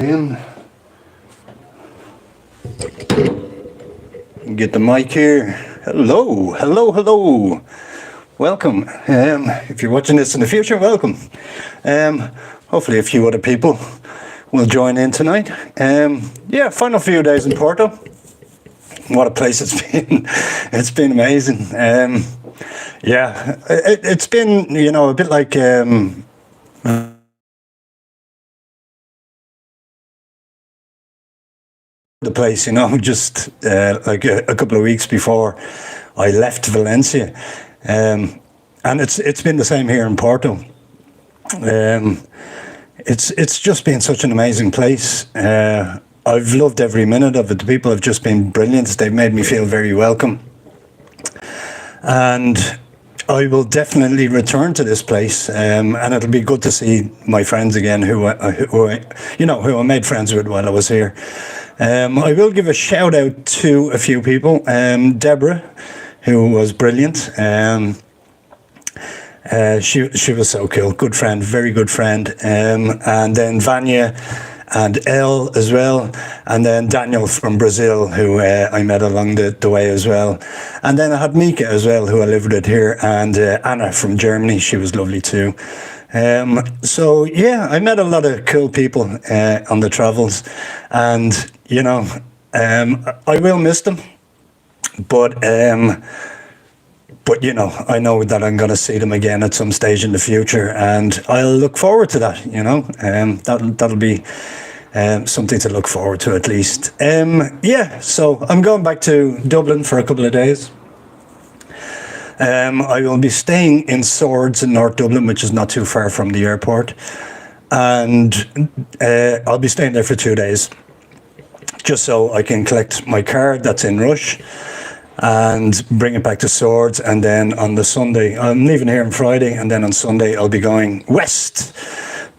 In. Get the mic here. Hello, hello, hello. Welcome. If you're watching this in the future, welcome. Hopefully a few other people will join in tonight. Yeah, final few days in Porto. What a place it's been. It's been amazing. Yeah, it's been, you know, a bit like the place, you know, just like a couple of weeks before I left Valencia. And it's been the same here in Porto. It's just been such an amazing place. I've loved every minute of it. The people have just been brilliant. They've made me feel very welcome. And I will definitely return to this place, and it'll be good to see my friends again, who I made friends with while I was here. I will give a shout out to a few people. Deborah, who was brilliant. She was so cool. Good friend, very good friend. And then Vanya and Elle as well. And then Daniel from Brazil, who I met along the way as well. And then I had Mika as well, who I lived with here. And Anna from Germany, she was lovely too. So yeah, I met a lot of cool people on the travels. And, you know, I will miss them. But you know, I know that I'm going to see them again at some stage in the future, and I'll look forward to that. You know, that'll be something to look forward to at least. Yeah, so I'm going back to Dublin for a couple of days. I will be staying in Swords in North Dublin, which is not too far from the airport, and I'll be staying there for 2 days, just so I can collect my car that's in Rush and bring it back to Swords. And then on the Sunday, I'm leaving here on Friday, and then on Sunday I'll be going west,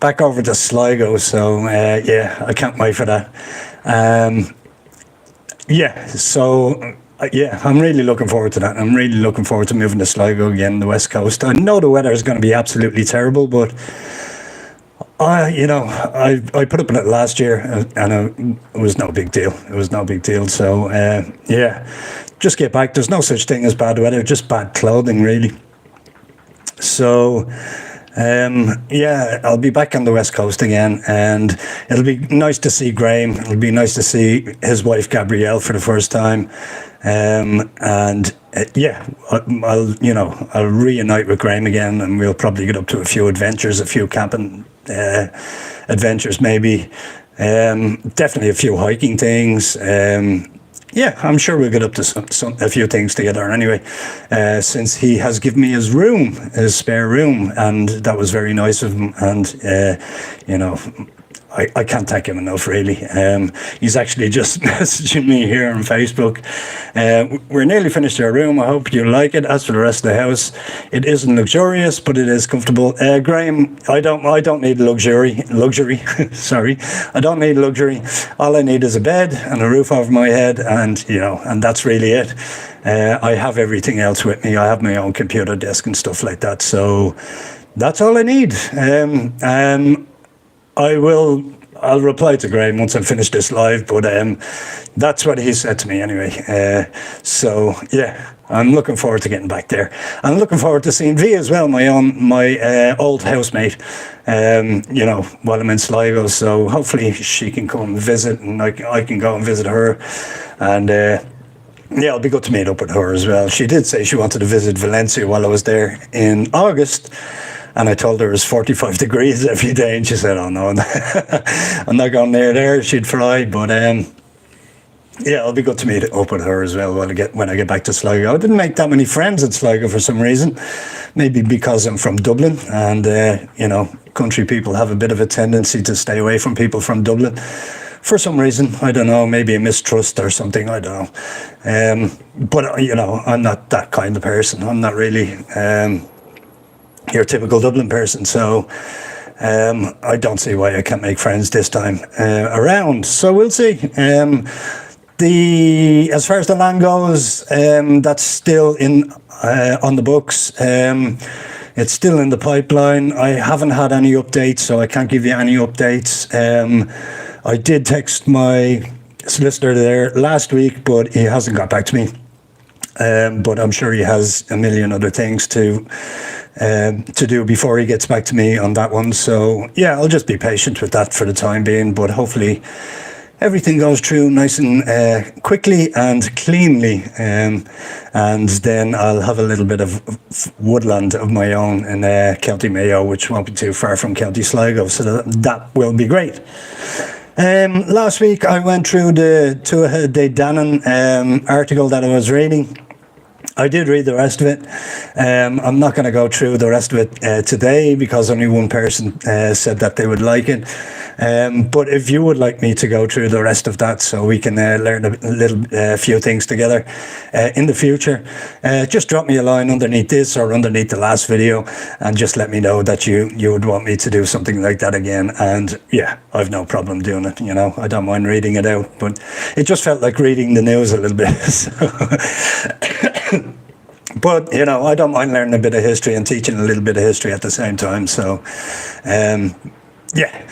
back over to Sligo. So yeah, I can't wait for that. Yeah, so yeah, I'm really looking forward to that. I'm really looking forward to moving to Sligo again, the west coast. I know the weather is going to be absolutely terrible, but you know, I put up with it last year, and it was no big deal. It was no big deal. So yeah, just get back. There's no such thing as bad weather, just bad clothing, really. So yeah, I'll be back on the west coast again, and it'll be nice to see Graham. It'll be nice to see his wife Gabrielle for the first time, and yeah, I'll reunite with Graham again, and we'll probably get up to a few adventures, a few camping adventures maybe, definitely a few hiking things. Yeah, I'm sure we'll get up to a few things together anyway, since he has given me his room, his spare room, and that was very nice of him. And you know, I can't thank him enough, really. He's actually just messaging me here on Facebook. We're nearly finished our room. I hope you like it. As for the rest of the house, it isn't luxurious, but it is comfortable. Graham, I don't need luxury. Sorry, I don't need luxury. All I need is a bed and a roof over my head, and you know, and that's really it. I have everything else with me. I have my own computer desk and stuff like that. So that's all I need. I'll reply to Graham once I finish this live, but that's what he said to me anyway. So yeah, I'm looking forward to getting back there. I'm looking forward to seeing V as well, my old housemate, you know, while I'm in Sligo. So hopefully she can come visit, and I can go and visit her. And yeah, it'll be good to meet up with her as well. She did say she wanted to visit Valencia while I was there in August. And I told her it was 45 degrees every day, and she said, "Oh no, I'm not going near there." She'd fry, but yeah, it'll be good to meet up with her as well when I get back to Sligo. I didn't make that many friends in Sligo for some reason, maybe because I'm from Dublin, and you know, country people have a bit of a tendency to stay away from people from Dublin. For some reason, I don't know, maybe a mistrust or something, I don't know. But you know, I'm not that kind of person. I'm not really your typical Dublin person, so I don't see why I can't make friends this time around. So we'll see. As far as the land goes, that's still on the books. It's still in the pipeline. I haven't had any updates, so I can't give you any updates. I did text my solicitor there last week, but he hasn't got back to me. But I'm sure he has a million other things to do before he gets back to me on that one. So yeah, I'll just be patient with that for the time being, but hopefully everything goes through nice and quickly and cleanly, and then I'll have a little bit of woodland of my own in County Mayo, which won't be too far from County Sligo, so that will be great. Last week I went through the Tuatha De Danann article that I was reading. I did read the rest of it. I'm not going to go through the rest of it today because only one person said that they would like it. But if you would like me to go through the rest of that so we can learn a few things together in the future, just drop me a line underneath this or underneath the last video and just let me know that you would want me to do something like that again. And yeah, I've no problem doing it. You know, I don't mind reading it out, but it just felt like reading the news a little bit. But, you know, I don't mind learning a bit of history and teaching a little bit of history at the same time. So, yeah.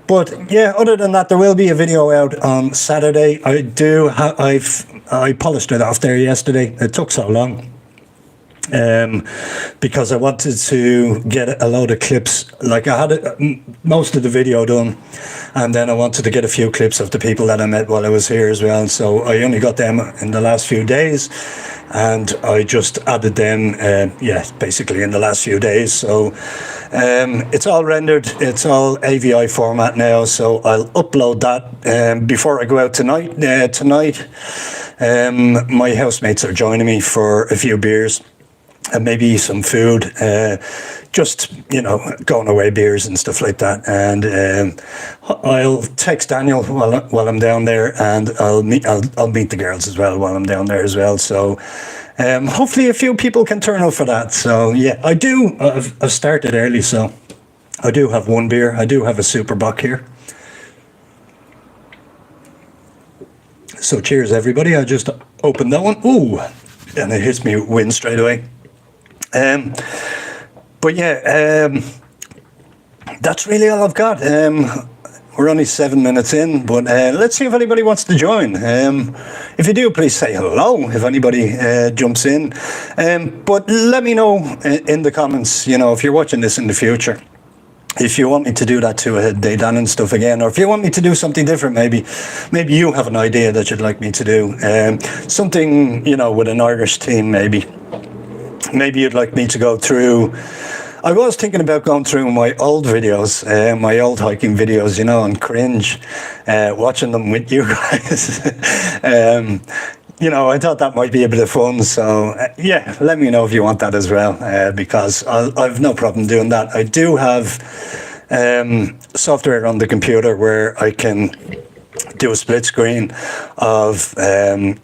But, yeah, other than that, there will be a video out on Saturday. I polished it off there yesterday. It took so long. Because I wanted to get a load of clips. Like I had most of the video done, and then I wanted to get a few clips of the people that I met while I was here as well. So I only got them in the last few days, and I just added them, basically in the last few days. So it's all rendered, it's all AVI format now. So I'll upload that before I go out tonight. My housemates are joining me for a few beers and maybe some food, just, you know, going away beers and stuff like that. And I'll text Daniel while I'm down there, and I'll meet the girls as well while I'm down there as well. So hopefully a few people can turn up for that. So yeah, I've started early, so I do have one beer. I do have a Super Bock here. So cheers everybody. I just opened that one. Ooh, and it hits me wind straight away. But yeah, that's really all I've got. We're only 7 minutes in, but let's see if anybody wants to join. If you do, please say hello if anybody jumps in. But let me know in the comments, you know, if you're watching this in the future, if you want me to do that Tuatha De Danann stuff again, or if you want me to do something different, maybe you have an idea that you'd like me to do. Something, you know, with an Irish theme, maybe you'd like me to go through. I was thinking about going through my old videos, my old hiking videos, you know, and cringe, watching them with you guys. You know, I thought that might be a bit of fun. So yeah, let me know if you want that as well, because I've no problem doing that. I do have software on the computer where I can do a split screen of,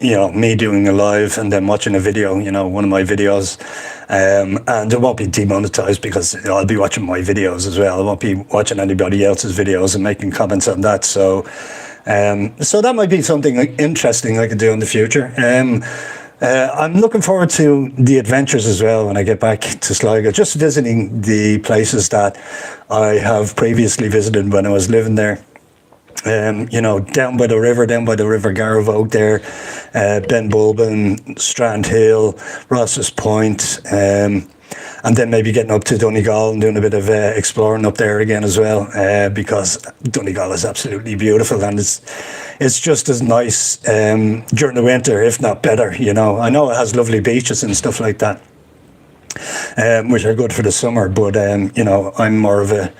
you know, me doing a live and then watching a video, you know, one of my videos. And it won't be demonetized because I'll be watching my videos as well. I won't be watching anybody else's videos and making comments on that. So that might be something interesting I could do in the future. I'm looking forward to the adventures as well when I get back to Sligo, just visiting the places that I have previously visited when I was living there. You know, down by the river Garavogue there, Ben Bulben, Strand Hill, Ross's Point, and then maybe getting up to Donegal and doing a bit of exploring up there again as well, because Donegal is absolutely beautiful, and it's just as nice during the winter, if not better. You know, I know it has lovely beaches and stuff like that, which are good for the summer, but you know, I'm more of a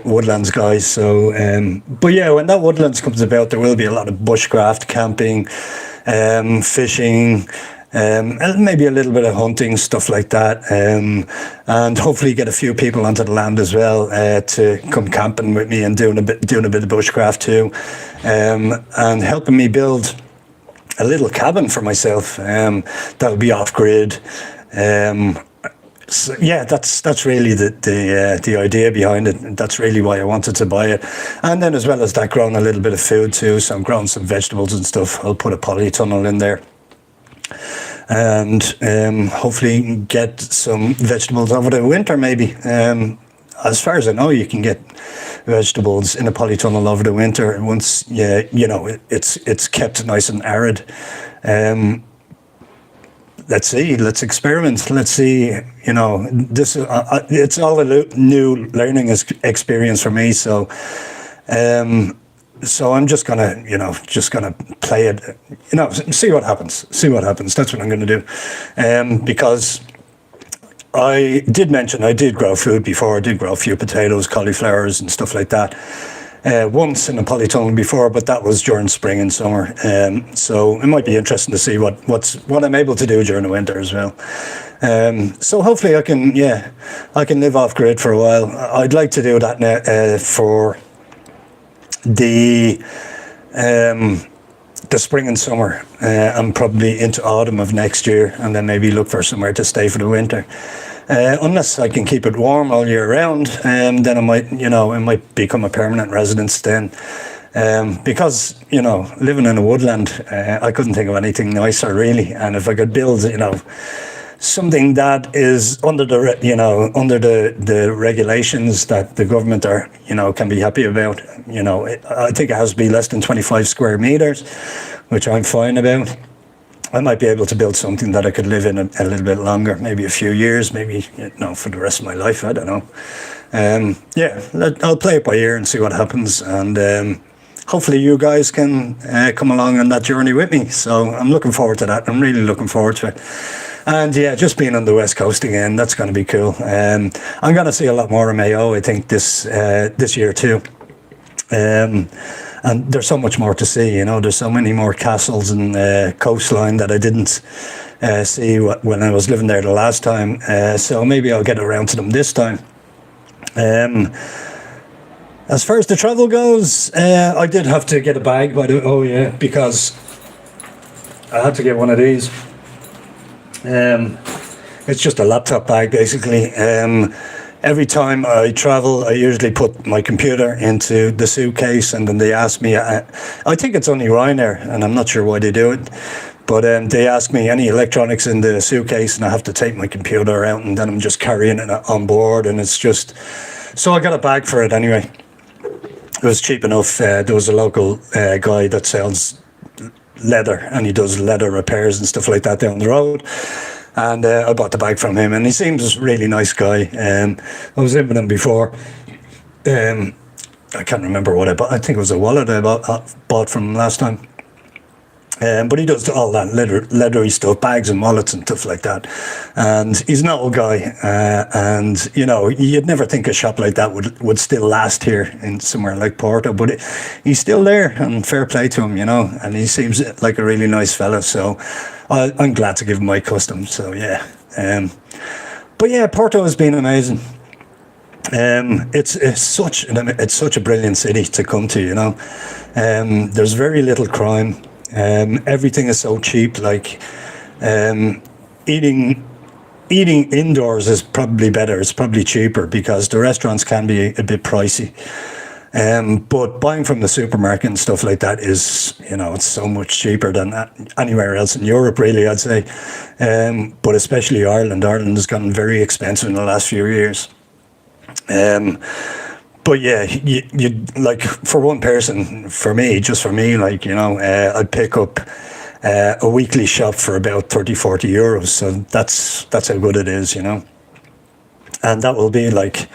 woodlands guy. So but yeah, when that woodlands comes about, there will be a lot of bushcraft, camping, fishing, and maybe a little bit of hunting, stuff like that, and hopefully get a few people onto the land as well, to come camping with me and doing a bit of bushcraft too, and helping me build a little cabin for myself that will be off grid. So yeah, that's really the idea behind it. That's really why I wanted to buy it. And then as well as that, growing a little bit of food too. So I'm growing some vegetables and stuff. I'll put a polytunnel in there, and hopefully get some vegetables over the winter maybe. as far as I know, you can get vegetables in a polytunnel over the winter. Once it's kept nice and arid. Let's see. Let's experiment. Let's see. This it's all a new learning experience for me. So, I'm just gonna play it. See what happens. See what happens. That's what I'm gonna do. Because I did mention I did grow food before. I did grow a few potatoes, cauliflowers, and stuff like that. Once in a polytunnel before, but that was during spring and summer. So it might be interesting to see what I'm able to do during the winter as well. So hopefully I can live off grid for a while. I'd like to do that now for the spring and summer, and probably into autumn of next year, and then maybe look for somewhere to stay for the winter. Unless I can keep it warm all year round, then it might become a permanent residence then. Because, living in a woodland, I couldn't think of anything nicer really. And if I could build, something that is under the regulations that the government are, can be happy about, I think it has to be less than 25 square meters, which I'm fine about. I might be able to build something that I could live in a little bit longer, maybe a few years, maybe for the rest of my life. I don't know. I'll play it by ear and see what happens, and hopefully you guys can come along on that journey with me. So I'm looking forward to that. I'm really looking forward to it. And just being on the West Coast again, that's going to be cool. I'm going to see a lot more of Mayo, I think, this year too. And there's so much more to see, there's so many more castles and coastline that I didn't see when I was living there the last time. So maybe I'll get around to them this time. As far as the travel goes, I did have to get a bag, because I had to get one of these. It's just a laptop bag, basically. Every time I travel, I usually put my computer into the suitcase, and then they ask me, I think it's only Ryanair, and I'm not sure why they do it, but they ask me any electronics in the suitcase, and I have to take my computer out, and then I'm just carrying it on board, and it's just... So I got a bag for it anyway. It was cheap enough. There was a local guy that sells leather, and he does leather repairs and stuff like that down the road. And I bought the bag from him, and he seems a really nice guy. I was in with him before. I can't remember what I bought. I think it was a wallet I bought from him last time. But he does all that leathery stuff, bags and wallets and stuff like that. And he's an old guy. And, you'd never think a shop like that would still last here in somewhere like Porto. But he's still there, and fair play to him, And he seems like a really nice fella. So I'm glad to give him my custom. So, yeah. But, Porto has been amazing. It's such a brilliant city to come to, There's very little crime. Everything is so cheap. Like eating indoors is probably better. It's probably cheaper because the restaurants can be a bit pricey. But buying from the supermarket and stuff like that is, it's so much cheaper than anywhere else in Europe, really, I'd say. But especially Ireland. Ireland has gotten very expensive in the last few years. But you like, for one person, just for me, I'd pick up a weekly shop for about 30-40 euros. So that's how good it is, And that will be like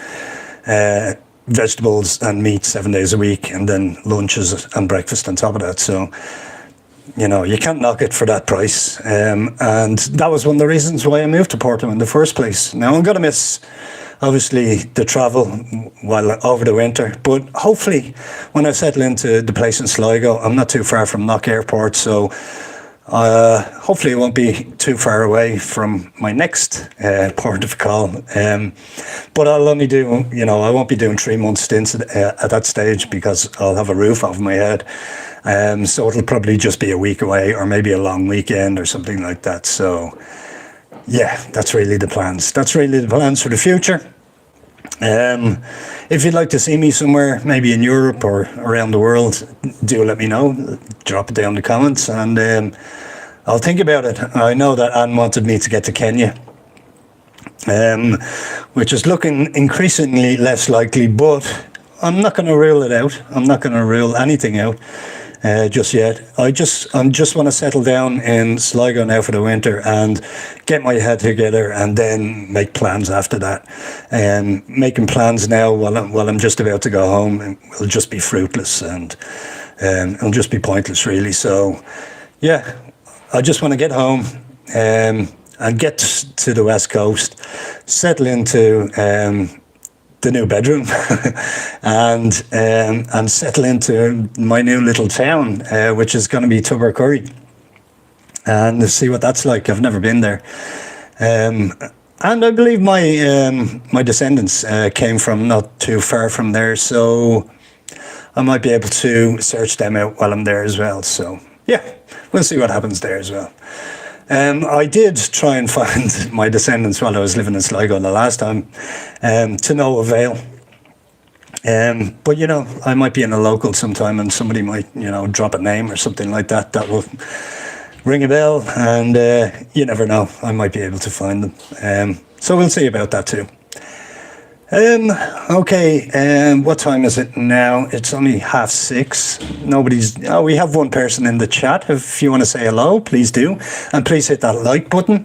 vegetables and meat 7 days a week, and then lunches and breakfast on top of that. So, you can't knock it for that price. And that was one of the reasons why I moved to Porto in the first place. Now I'm going to miss, obviously, the travel while over the winter, but hopefully when I settle into the place in Sligo, I'm not too far from Knock Airport, so hopefully it won't be too far away from my next port of call. But I'll only do, I won't be doing 3 month stints at that stage, because I'll have a roof over my head. So it'll probably just be a week away, or maybe a long weekend or something like that. So yeah, that's really the plans. That's really the plans for the future. If you'd like to see me somewhere, maybe in Europe or around the world, do let me know. Drop it down in the comments, and I'll think about it. I know that Anne wanted me to get to Kenya, um, which is looking increasingly less likely, but I'm not going to rule it out. I'm not going to rule anything out just yet. I just want to settle down in Sligo now for the winter and get my head together, and then make plans after that. Making plans now while I'm just about to go home will just be fruitless, and it'll just be pointless, really. So, yeah, I just want to get home. And get to the West Coast, settle into the new bedroom, and settle into my new little town, which is going to be Tubbercurry, and see what that's like. I've never been there, and I believe my descendants came from not too far from there, so I might be able to search them out while I'm there as well. So yeah, we'll see what happens there as well. I did try and find my descendants while I was living in Sligo the last time, to no avail. But I might be in a local sometime, and somebody might, drop a name or something like that that will ring a bell, and you never know, I might be able to find them. So we'll see about that too. Okay, what time is it now? It's only 6:30. We have one person in the chat. If you want to say hello, please do. And please hit that like button.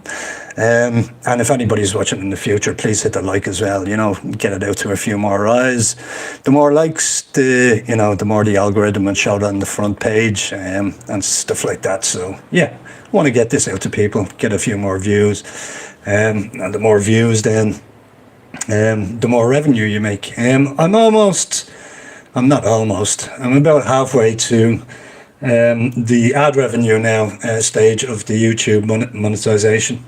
And if anybody's watching in the future, please hit the like as well. Get it out to a few more eyes. The more likes, the more the algorithm will show it on the front page, and stuff like that. So yeah, I want to get this out to people, get a few more views. And the more views, then the more revenue you make. I'm about halfway to the ad revenue now stage of the YouTube monetization.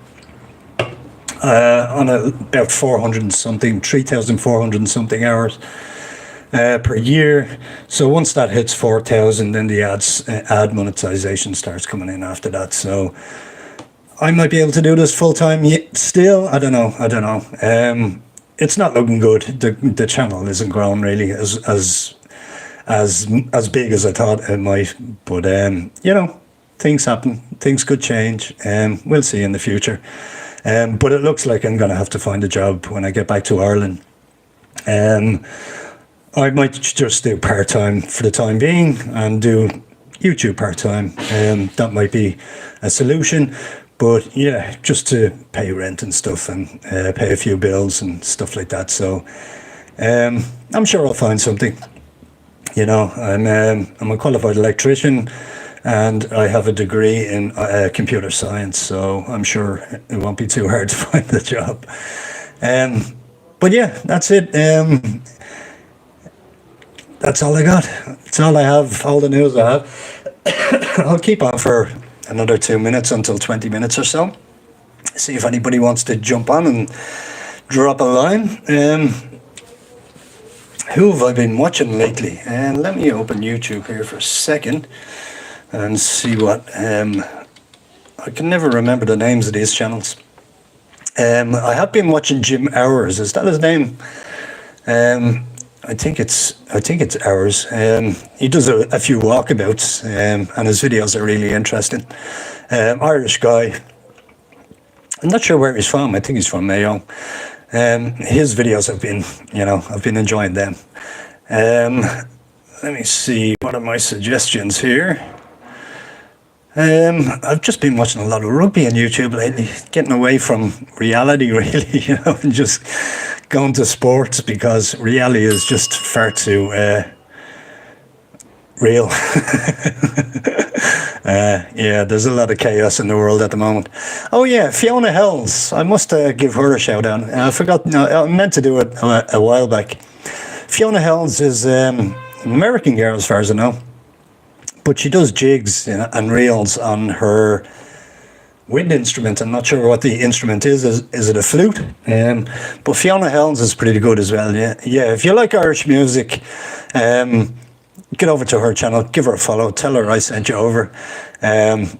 On about 400 and something, 3,400 and something hours per year. So once that hits 4,000, then the ad monetization starts coming in after that. So I might be able to do this full time. Still, I don't know. It's not looking good. The channel isn't growing really as big as I thought it might. But things happen. Things could change. We'll see in the future. But it looks like I'm going to have to find a job when I get back to Ireland. I might just do part-time for the time being and do YouTube part-time. That might be a solution. But yeah, just to pay rent and stuff, and pay a few bills and stuff like that. So I'm sure I'll find something. I'm a qualified electrician, and I have a degree in computer science. So I'm sure it won't be too hard to find the job. But yeah, that's it. That's all I got. That's all I have. All the news I have. I'll keep on for another 2 minutes until 20 minutes or so. See if anybody wants to jump on and drop a line. Who have I been watching lately? Let me open YouTube here for a second and see what. I can never remember the names of these channels. I have been watching Jim Hours. Is that his name? I think it's Hours. He does a few walkabouts, and his videos are really interesting. Irish guy. I'm not sure where he's from. I think he's from Mayo. His videos have been, I've been enjoying them. Let me see. What are my suggestions here? I've just been watching a lot of rugby on YouTube lately, getting away from reality, really, and just going to sports, because reality is just far too real. Yeah, there's a lot of chaos in the world at the moment. Oh yeah, Fiona Hells. I must give her a shout out. I forgot. No, I meant to do it a while back. Fiona Hells is an American girl, as far as I know, but she does jigs and reels on her wind instrument. I'm not sure what the instrument is. Is it a flute? But Fiona Helms is pretty good as well. Yeah. If you like Irish music, get over to her channel, give her a follow, tell her I sent you over, and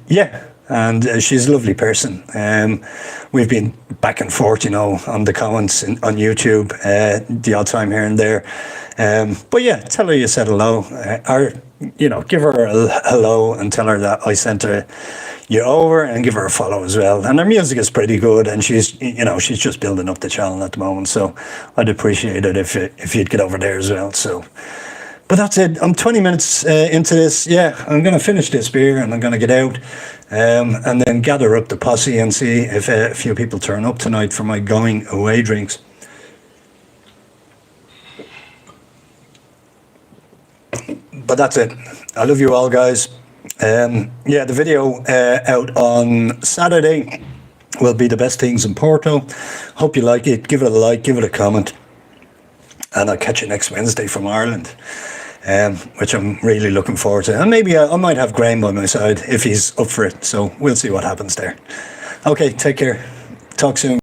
yeah, and she's a lovely person. We've been back and forth, on the comments on YouTube, the odd time here and there. But yeah, tell her you said hello, or give her a hello and tell her that I sent her you over, and give her a follow as well. And her music is pretty good, and she's just building up the channel at the moment. So I'd appreciate it if you'd get over there as well. So. But that's it. I'm 20 minutes into this. Yeah, I'm going to finish this beer and I'm going to get out and then gather up the posse and see if a few people turn up tonight for my going away drinks. But that's it. I love you all, guys. Yeah, the video out on Saturday will be the best things in Porto. Hope you like it. Give it a like, give it a comment. And I'll catch you next Wednesday from Ireland. Which I'm really looking forward to. And maybe I might have Graham by my side if he's up for it. So we'll see what happens there. Okay, take care. Talk soon.